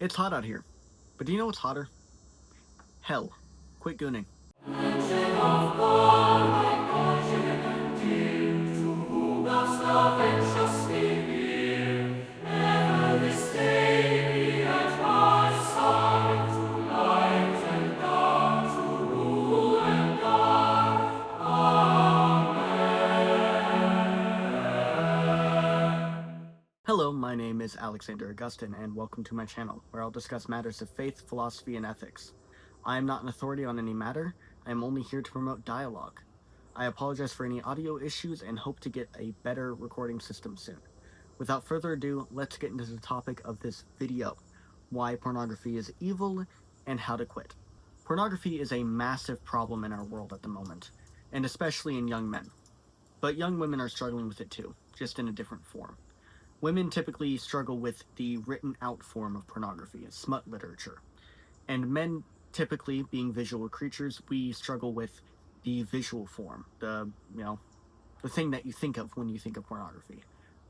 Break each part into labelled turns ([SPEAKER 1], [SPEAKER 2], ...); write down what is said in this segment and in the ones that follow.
[SPEAKER 1] It's hot out here. But do you know what's hotter? Hell. Quit gooning. Hello, my name is Alexander Augustin, and welcome to my channel, where I'll discuss matters of faith, philosophy, and ethics. I am not an authority on any matter. I am only here to promote dialogue. I apologize for any audio issues and hope to get a better recording system soon. Without further ado, let's get into the topic of this video: why pornography is evil and how to quit. Pornography is a massive problem in our world at the moment, and especially in young men. But young women are struggling with it too, just in a different form. Women typically struggle with the written out form of pornography, smut literature. And men, typically being visual creatures, we struggle with the visual form, the thing that you think of when you think of pornography.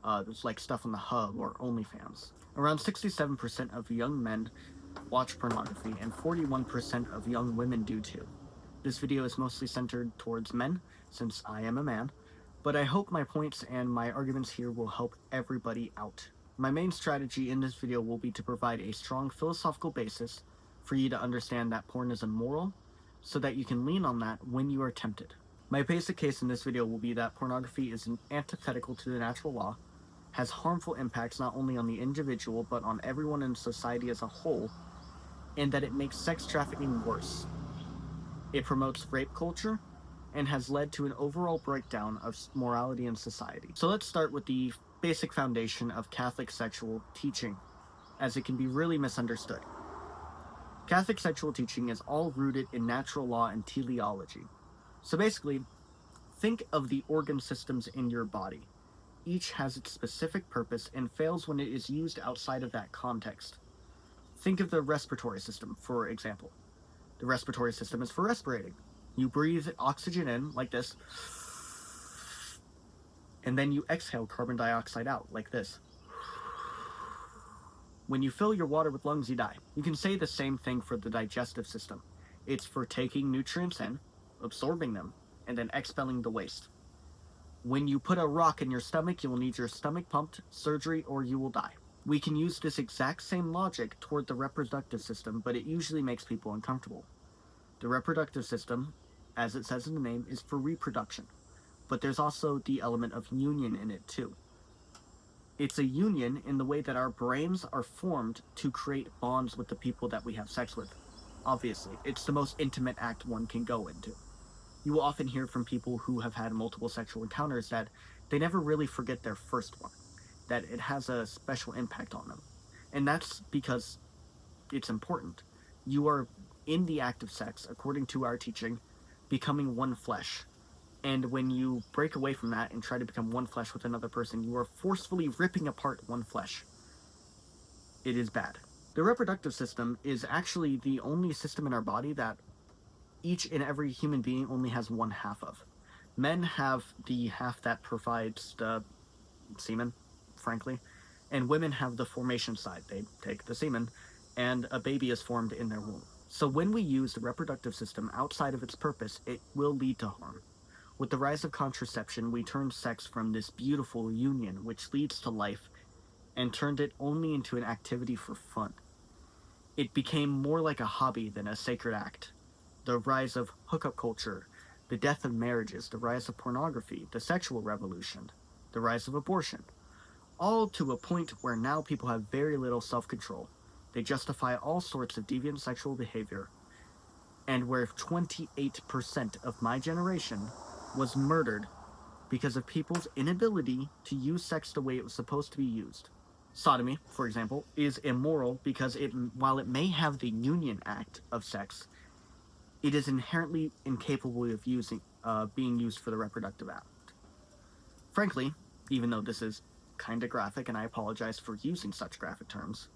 [SPEAKER 1] There's like stuff on the Hub or OnlyFans. Around 67% of young men watch pornography, and 41% of young women do too. This video is mostly centered towards men, since I am a man, but I hope my points and my arguments here will help everybody out. My main strategy in this video will be to provide a strong philosophical basis for you to understand that porn is immoral, so that you can lean on that when you are tempted. My basic case in this video will be that pornography is antithetical to the natural law, has harmful impacts not only on the individual but on everyone in society as a whole, and that it makes sex trafficking worse. It promotes rape culture, and has led to an overall breakdown of morality in society. So let's start with the basic foundation of Catholic sexual teaching, as it can be really misunderstood. Catholic sexual teaching is all rooted in natural law and teleology. So basically, think of the organ systems in your body. Each has its specific purpose and fails when it is used outside of that context. Think of the respiratory system, for example. The respiratory system is for respirating. You breathe oxygen in, like this, and then you exhale carbon dioxide out, like this. When you fill your water with lungs, you die. You can say the same thing for the digestive system. It's for taking nutrients in, absorbing them, and then expelling the waste. When you put a rock in your stomach, you will need your stomach pumped, surgery, or you will die. We can use this exact same logic toward the reproductive system, but it usually makes people uncomfortable. The reproductive system, as it says in the name, is for reproduction, but there's also the element of union in it too. It's a union in the way that our brains are formed to create bonds with the people that we have sex with. Obviously, it's the most intimate act one can go into. You will often hear from people who have had multiple sexual encounters that they never really forget their first one, that it has a special impact on them. And that's because it's important. You are in the act of sex, according to our teaching, becoming one flesh. And when you break away from that and try to become one flesh with another person, you are forcefully ripping apart one flesh. It is bad. The reproductive system is actually the only system in our body that each and every human being only has one half of. Men have the half that provides the semen, frankly, and women have the formation side. They take the semen, and a baby is formed in their womb. So when we use the reproductive system outside of its purpose, it will lead to harm. With the rise of contraception, we turned sex from this beautiful union, which leads to life, and turned it only into an activity for fun. It became more like a hobby than a sacred act. The rise of hookup culture, the death of marriages, the rise of pornography, the sexual revolution, the rise of abortion, all to a point where now people have very little self-control. They justify all sorts of deviant sexual behavior, and where 28% of my generation was murdered because of people's inability to use sex the way it was supposed to be used. Sodomy, for example, is immoral because while it may have the union act of sex, it is inherently incapable of being used for the reproductive act. Frankly, even though this is kinda graphic, and I apologize for using such graphic terms,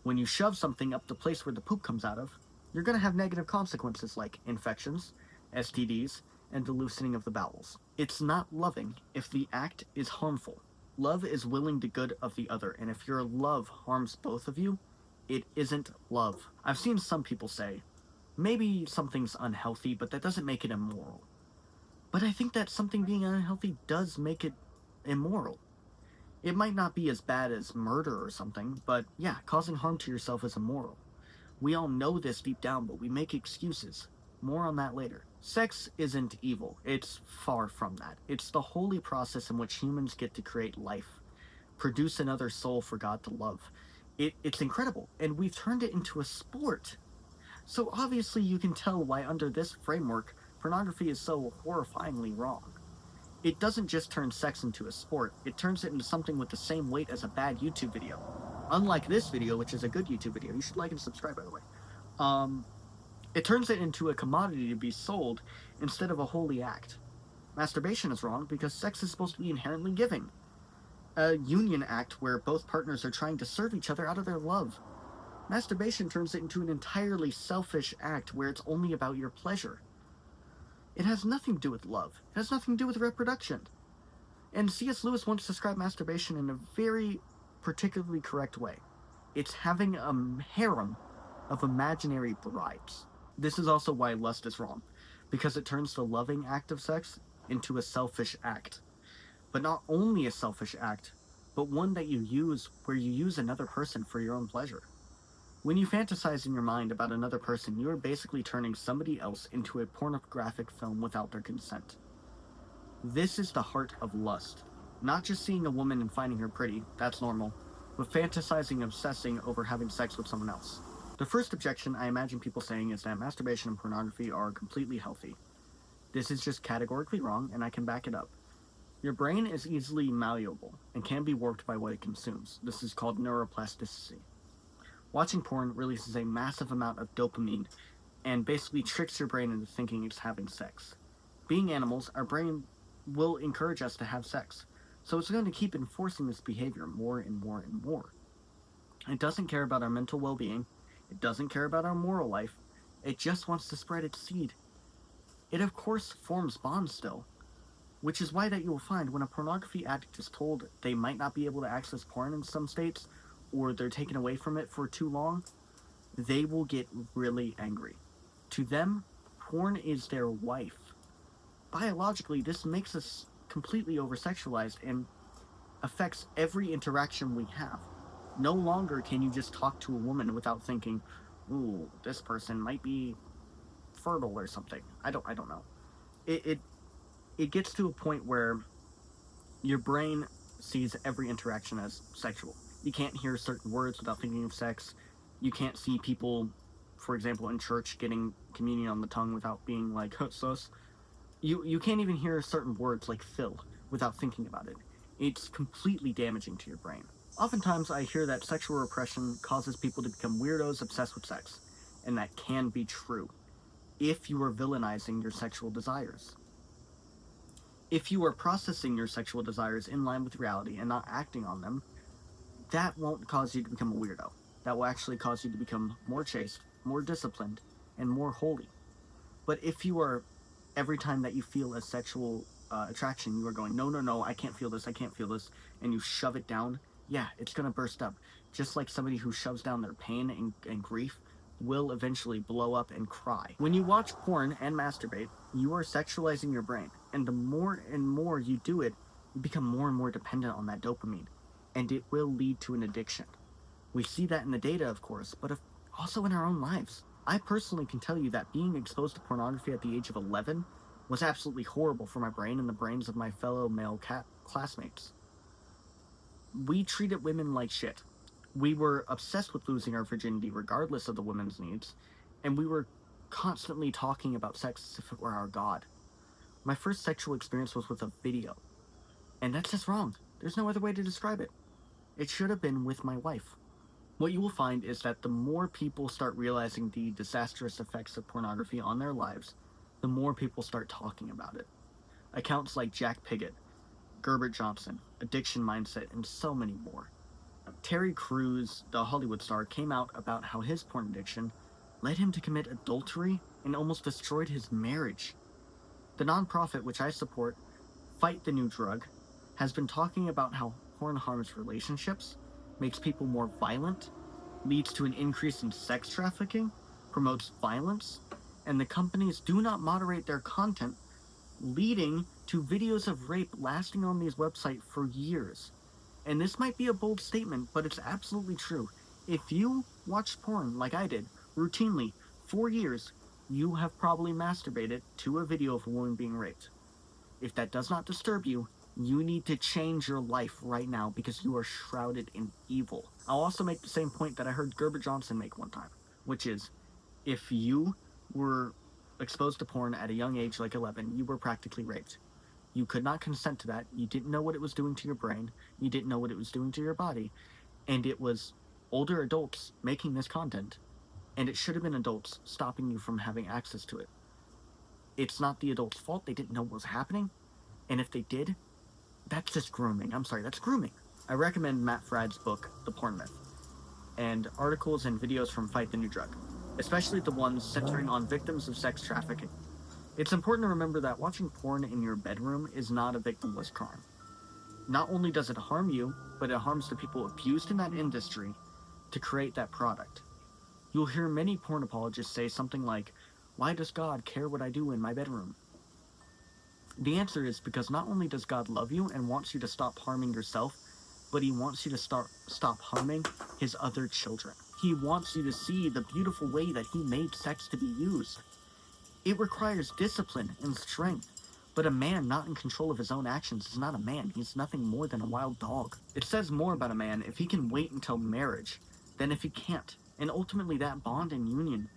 [SPEAKER 1] when you shove something up the place where the poop comes out of, you're going to have negative consequences like infections, STDs, and the loosening of the bowels. It's not loving if the act is harmful. Love is willing the good of the other, and if your love harms both of you, It isn't love. I've seen some people say, maybe something's unhealthy, but that doesn't make it immoral. But I think that something being unhealthy does make it immoral. It might not be as bad as murder or something, but yeah, causing harm to yourself is immoral. We all know this deep down, but we make excuses. More on that later. Sex isn't evil. It's far from that. It's the holy process in which humans get to create life, produce another soul for God to love. It's incredible, and we've turned it into a sport. So obviously you can tell why under this framework, pornography is so horrifyingly wrong. It doesn't just turn sex into a sport, it turns it into something with the same weight as a bad YouTube video. Unlike this video, which is a good YouTube video. You should like and subscribe, by the way. It turns it into a commodity to be sold instead of a holy act. Masturbation is wrong because sex is supposed to be inherently giving. A union act where both partners are trying to serve each other out of their love. Masturbation turns it into an entirely selfish act where it's only about your pleasure. It has nothing to do with love. It has nothing to do with reproduction. And C.S. Lewis once described masturbation in a very particularly correct way. It's having a harem of imaginary brides. This is also why lust is wrong, because it turns the loving act of sex into a selfish act. But not only a selfish act, but one that you use where you use another person for your own pleasure. When you fantasize in your mind about another person, you are basically turning somebody else into a pornographic film without their consent. This is the heart of lust. Not just seeing a woman and finding her pretty, that's normal, but fantasizing and obsessing over having sex with someone else. The first objection I imagine people saying is that masturbation and pornography are completely healthy. This is just categorically wrong, and I can back it up. Your brain is easily malleable and can be warped by what it consumes. This is called neuroplasticity. Watching porn releases a massive amount of dopamine and basically tricks your brain into thinking it's having sex. Being animals, our brain will encourage us to have sex, so it's going to keep enforcing this behavior more and more and more. It doesn't care about our mental well-being. It doesn't care about our moral life. It just wants to spread its seed. It of course forms bonds still, which is why that you will find when a pornography addict is told they might not be able to access porn in some states, or they're taken away from it for too long, they will get really angry. To them, porn is their wife. Biologically, this makes us completely over-sexualized and affects every interaction we have. No longer can you just talk to a woman without thinking, ooh, this person might be fertile or something. I don't know. It gets to a point where your brain sees every interaction as sexual. You can't hear certain words without thinking of sex. You can't see people, for example, in church getting communion on the tongue without being like, sus. You can't even hear certain words like fill without thinking about it. It's completely damaging to your brain. Oftentimes I hear that sexual repression causes people to become weirdos obsessed with sex, and that can be true if you are villainizing your sexual desires. If you are processing your sexual desires in line with reality and not acting on them, that won't cause you to become a weirdo. That will actually cause you to become more chaste, more disciplined, and more holy. But if you are, every time that you feel a sexual attraction, you are going, no, I can't feel this, and you shove it down, yeah, it's going to burst up. Just like somebody who shoves down their pain and grief will eventually blow up and cry. When you watch porn and masturbate, you are sexualizing your brain. And the more and more you do it, you become more and more dependent on that dopamine. And it will lead to an addiction. We see that in the data, of course, but also in our own lives. I personally can tell you that being exposed to pornography at the age of 11 was absolutely horrible for my brain and the brains of my fellow male classmates. We treated women like shit. We were obsessed with losing our virginity regardless of the women's needs, and we were constantly talking about sex as if it were our god. My first sexual experience was with a video, and that's just wrong. There's no other way to describe it. It should have been with my wife. What you will find is that the more people start realizing the disastrous effects of pornography on their lives, the more people start talking about it. Accounts like Jack Piggott, Gerbert Johnson, Addiction Mindset, and so many more. Terry Crews, the Hollywood star, came out about how his porn addiction led him to commit adultery and almost destroyed his marriage. The nonprofit which I support, Fight the New Drug, has been talking about how porn harms relationships, makes people more violent, leads to an increase in sex trafficking, promotes violence, and the companies do not moderate their content, leading to videos of rape lasting on these websites for years. And this might be a bold statement, but it's absolutely true. If you watch porn like I did, routinely, for years, you have probably masturbated to a video of a woman being raped. If that does not disturb you, you need to change your life right now because you are shrouded in evil. I'll also make the same point that I heard Gerber Johnson make one time, which is, if you were exposed to porn at a young age, like 11, you were practically raped. You could not consent to that. You didn't know what it was doing to your brain. You didn't know what it was doing to your body. And it was older adults making this content. And it should have been adults stopping you from having access to it. It's not the adults' fault. They didn't know what was happening. And if they did, that's just grooming. I'm sorry, that's grooming. I recommend Matt Fradd's book, The Porn Myth, and articles and videos from Fight the New Drug, especially the ones centering on victims of sex trafficking. It's important to remember that watching porn in your bedroom is not a victimless crime. Not only does it harm you, but it harms the people abused in that industry to create that product. You'll hear many porn apologists say something like, "Why does God care what I do in my bedroom?" The answer is because not only does God love you and wants you to stop harming yourself, but he wants you to stop harming his other children. He wants you to see the beautiful way that he made sex to be used. It requires discipline and strength, but a man not in control of his own actions is not a man. He's nothing more than a wild dog. It says more about a man if he can wait until marriage than if he can't, and ultimately that bond and union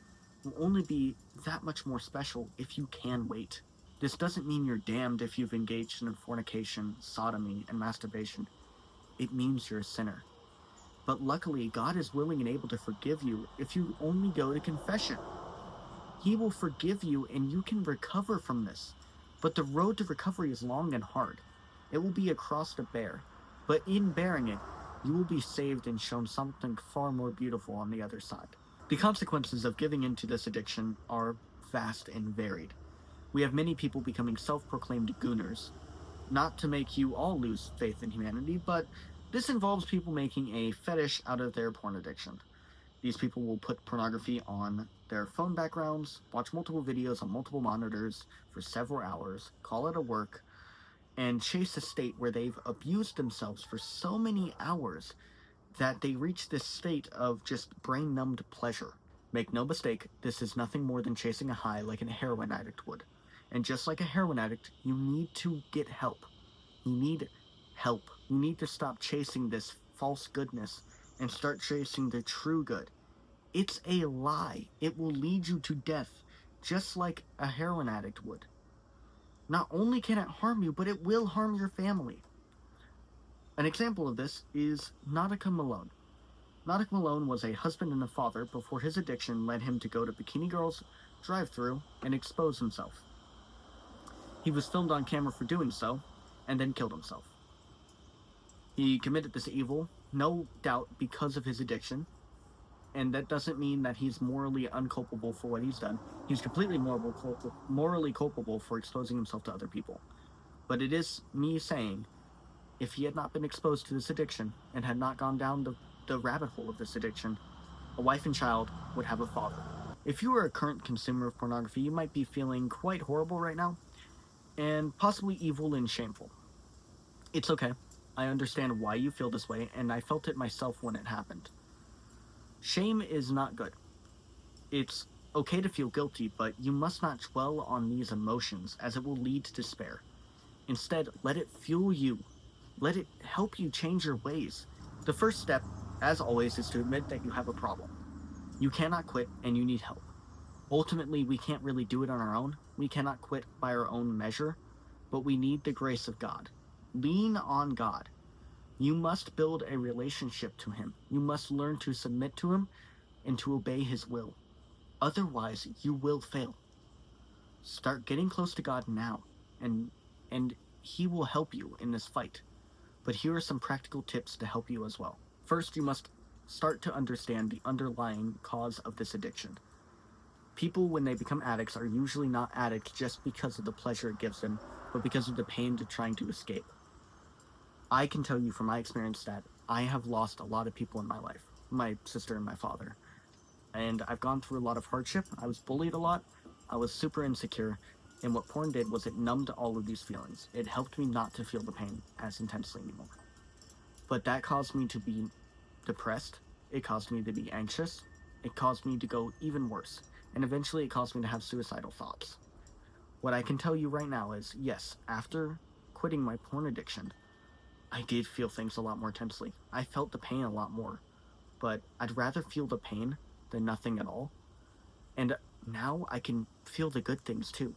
[SPEAKER 1] will only be that much more special if you can wait. This doesn't mean you're damned if you've engaged in fornication, sodomy, and masturbation. It means you're a sinner. But luckily, God is willing and able to forgive you if you only go to confession. He will forgive you and you can recover from this. But the road to recovery is long and hard. It will be a cross to bear. But in bearing it, you will be saved and shown something far more beautiful on the other side. The consequences of giving into this addiction are vast and varied. We have many people becoming self-proclaimed gooners. Not to make you all lose faith in humanity, but this involves people making a fetish out of their porn addiction. These people will put pornography on their phone backgrounds, watch multiple videos on multiple monitors for several hours, call it a work, and chase a state where they've abused themselves for so many hours that they reach this state of just brain-numbed pleasure. Make no mistake, this is nothing more than chasing a high like a heroin addict would. And just like a heroin addict, you need to get help. You need help. You need to stop chasing this false goodness and start chasing the true good. It's a lie. It will lead you to death, just like a heroin addict would. Not only can it harm you, but it will harm your family. An example of this is Nautica Malone. Nautica Malone was a husband and a father before his addiction led him to go to Bikini Girl's drive-thru and expose himself. He was filmed on camera for doing so, and then killed himself. He committed this evil, no doubt because of his addiction, and that doesn't mean that he's morally unculpable for what he's done. He's completely morally culpable for exposing himself to other people. But it is me saying, if he had not been exposed to this addiction and had not gone down the rabbit hole of this addiction, a wife and child would have a father. If you are a current consumer of pornography, you might be feeling quite horrible right now, and possibly evil and shameful. It's okay. I understand why you feel this way, and I felt it myself when it happened. Shame is not good. It's okay to feel guilty, but you must not dwell on these emotions, as it will lead to despair. Instead, let it fuel you. Let it help you change your ways. The first step, as always, is to admit that you have a problem. You cannot quit, and you need help. Ultimately, we can't really do it on our own. We cannot quit by our own measure, but we need the grace of God. Lean on God. You must build a relationship to him. You must learn to submit to him and to obey his will. Otherwise, you will fail. Start getting close to God now, and he will help you in this fight. But here are some practical tips to help you as well. First, you must start to understand the underlying cause of this addiction. People, when they become addicts, are usually not addicts just because of the pleasure it gives them, but because of the pain they're trying to escape. I can tell you from my experience that I have lost a lot of people in my life. my sister and my father. And I've gone through a lot of hardship. I was bullied a lot. I was super insecure. And what porn did was it numbed all of these feelings. It helped me not to feel the pain as intensely anymore. But that caused me to be depressed. It caused me to be anxious. It caused me to go even worse. And eventually it caused me to have suicidal thoughts. What I can tell you right now is, yes, after quitting my porn addiction, I did feel things a lot more intensely. I felt the pain a lot more. But I'd rather feel the pain than nothing at all. And now I can feel the good things too.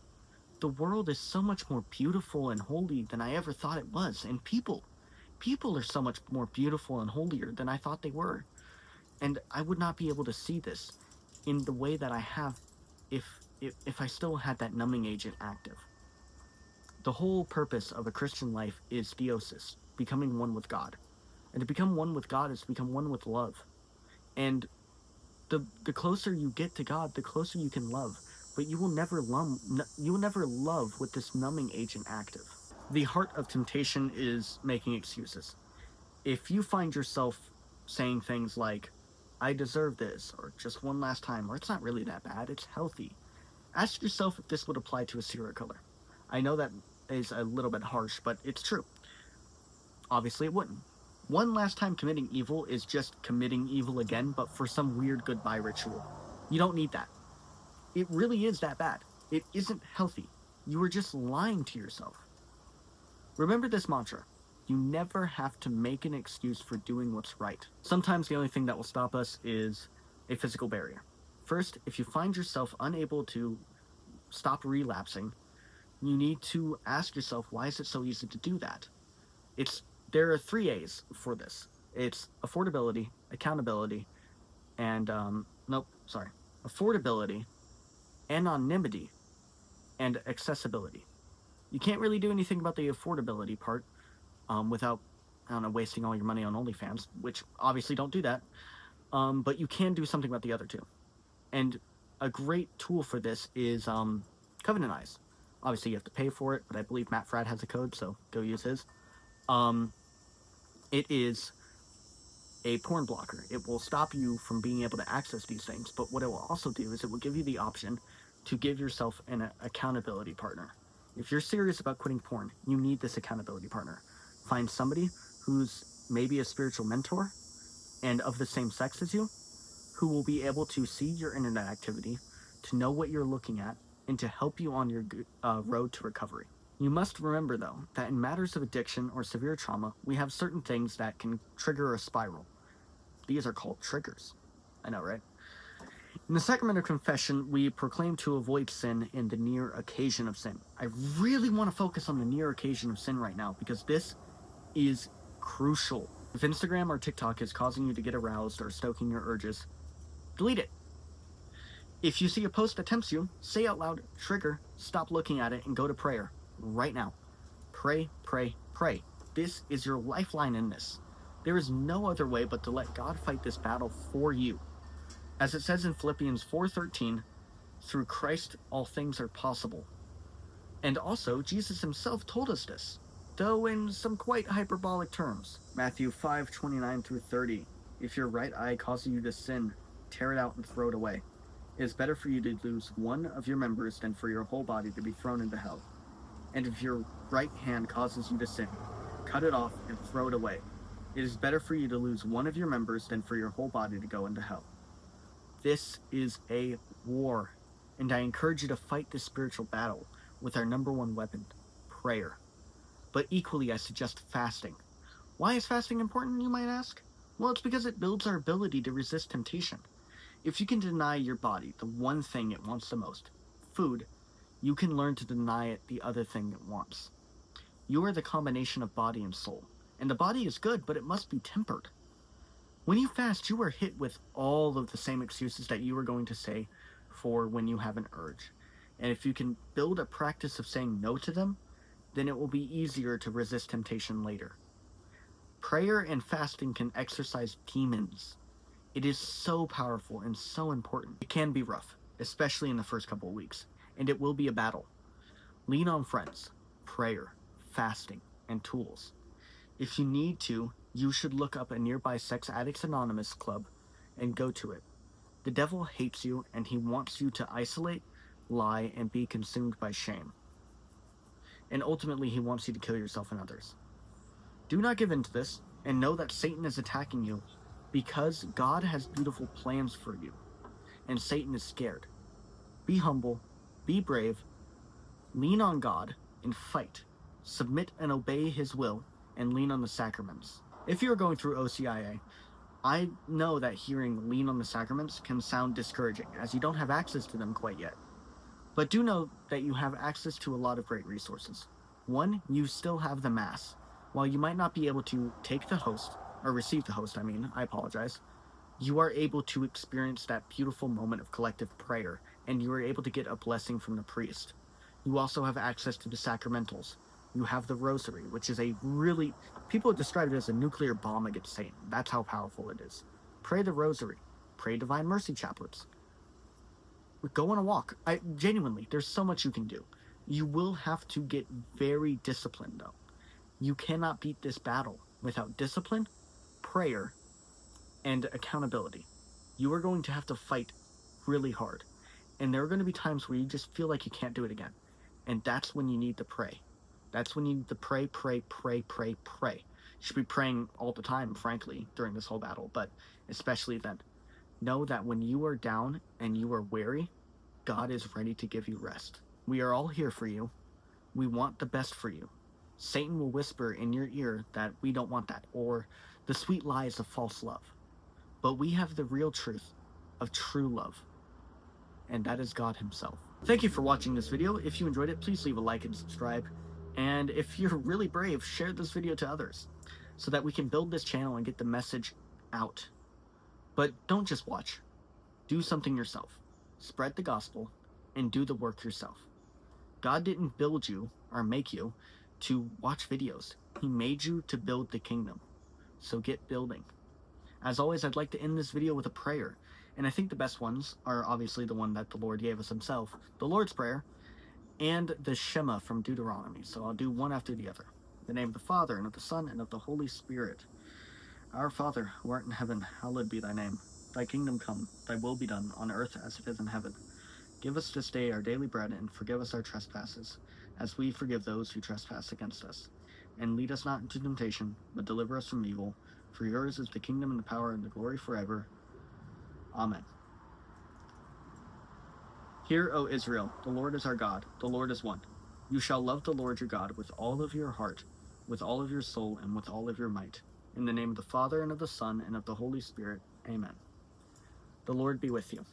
[SPEAKER 1] The world is so much more beautiful and holy than I ever thought it was. And people are so much more beautiful and holier than I thought they were. And I would not be able to see this in the way that I have if I still had that numbing agent active. The whole purpose of a Christian life is theosis, becoming one with God. And to become one with God is to become one with love. And the closer you get to God, the closer you can love. But you will never love with this numbing agent active. The heart of temptation is making excuses. If you find yourself saying things like, I deserve this, or just one last time, or it's not really that bad, it's healthy, ask yourself if this would apply to a serial killer. I know that is a little bit harsh, but it's true. Obviously it wouldn't. One last time committing evil is just committing evil again, but for some weird goodbye ritual. You don't need that. It really is that bad. It isn't healthy. You are just lying to yourself. Remember this mantra. You never have to make an excuse for doing what's right. Sometimes the only thing that will stop us is a physical barrier. First, if you find yourself unable to stop relapsing, you need to ask yourself, why is it so easy to do that? There are 3 A's for this. It's affordability, accountability, and affordability, anonymity, and accessibility. You can't really do anything about the affordability part without, wasting all your money on OnlyFans, which obviously don't do that. But you can do something about the other two. And a great tool for this is Covenant Eyes. Obviously, you have to pay for it, but I believe Matt Fradd has a code, so go use his. It is a porn blocker. It will stop you from being able to access these things, but what it will also do is it will give you the option to give yourself an accountability partner. If you're serious about quitting porn, you need this accountability partner. Find somebody who's maybe a spiritual mentor and of the same sex as you, who will be able to see your internet activity, to know what you're looking at, and to help you on your road to recovery. You must remember, though, that in matters of addiction or severe trauma, we have certain things that can trigger a spiral. These are called triggers. I know, right? In the sacrament of confession, we proclaim to avoid sin in the near occasion of sin. I really want to focus on the near occasion of sin right now, because this is crucial. If Instagram or TikTok is causing you to get aroused or stoking your urges, delete it. If you see a post that tempts you, say out loud, trigger, stop looking at it, and go to prayer. Right now. Pray, pray, pray. This is your lifeline in this. There is no other way but to let God fight this battle for you. As it says in Philippians 4:13, through Christ all things are possible. And also, Jesus himself told us this, though in some quite hyperbolic terms. Matthew 5:29 through 30. If your right eye causes you to sin, tear it out and throw it away. It is better for you to lose one of your members than for your whole body to be thrown into hell. And if your right hand causes you to sin, cut it off and throw it away. It is better for you to lose one of your members than for your whole body to go into hell. This is a war, and I encourage you to fight this spiritual battle with our number one weapon, prayer. But equally, I suggest fasting. Why is fasting important, you might ask? Well, it's because it builds our ability to resist temptation. If you can deny your body the one thing it wants the most, food, you can learn to deny it the other thing it wants. You are the combination of body and soul, and the body is good, but it must be tempered. When you fast, you are hit with all of the same excuses that you are going to say for when you have an urge. And if you can build a practice of saying no to them, then it will be easier to resist temptation later. Prayer and fasting can exorcise demons. It is so powerful and so important. It can be rough, especially in the first couple of weeks, and it will be a battle. Lean on friends, prayer, fasting, and tools. If you need to, you should look up a nearby Sex Addicts Anonymous club and go to it. The devil hates you, and he wants you to isolate, lie, and be consumed by shame. And ultimately, he wants you to kill yourself and others. Do not give in to this, and know that Satan is attacking you because God has beautiful plans for you, and Satan is scared. Be humble, be brave, lean on God, and fight. Submit and obey his will, and lean on the sacraments. If you're going through OCIA, I know that hearing lean on the sacraments can sound discouraging, as you don't have access to them quite yet. But do know that you have access to a lot of great resources. One, you still have the Mass. While you might not be able to take the host, or receive the host, I apologize, you are able to experience that beautiful moment of collective prayer, and you are able to get a blessing from the priest. You also have access to the sacramentals. You have the rosary, which is a really, people describe it as a nuclear bomb against Satan. That's how powerful it is. Pray the rosary. Pray Divine Mercy chaplets. Go on a walk. Genuinely, there's so much you can do. You will have to get very disciplined, though. You cannot beat this battle without discipline, prayer, and accountability. You are going to have to fight really hard. And there are going to be times where you just feel like you can't do it again. And that's when you need to pray. That's when you need to pray, pray, pray, pray, pray. You should be praying all the time, frankly, during this whole battle, but especially then. Know that when you are down and you are weary, God is ready to give you rest. We are all here for you. We want the best for you. Satan will whisper in your ear that we don't want that, or the sweet lies of false love. But we have the real truth of true love, and that is God himself. Thank you for watching this video. If you enjoyed it, please leave a like and subscribe. And if you're really brave, share this video to others so that we can build this channel and get the message out. But don't just watch. Do something yourself. Spread the gospel and do the work yourself. God didn't build you or make you to watch videos. He made you to build the kingdom. So get building. As always, I'd like to end this video with a prayer. And I think the best ones are obviously the one that the Lord gave us himself, the Lord's Prayer, and the Shema from Deuteronomy. So I'll do one after the other. In the name of the Father, and of the Son, and of the Holy Spirit. Our Father, who art in heaven, hallowed be thy name. Thy kingdom come, thy will be done, on earth as it is in heaven. Give us this day our daily bread, and forgive us our trespasses, as we forgive those who trespass against us. And lead us not into temptation, but deliver us from evil. For yours is the kingdom and the power and the glory forever. Amen. Hear, O Israel, the Lord is our God, the Lord is one. You shall love the Lord your God with all of your heart, with all of your soul, and with all of your might. In the name of the Father, and of the Son, and of the Holy Spirit. Amen. The Lord be with you.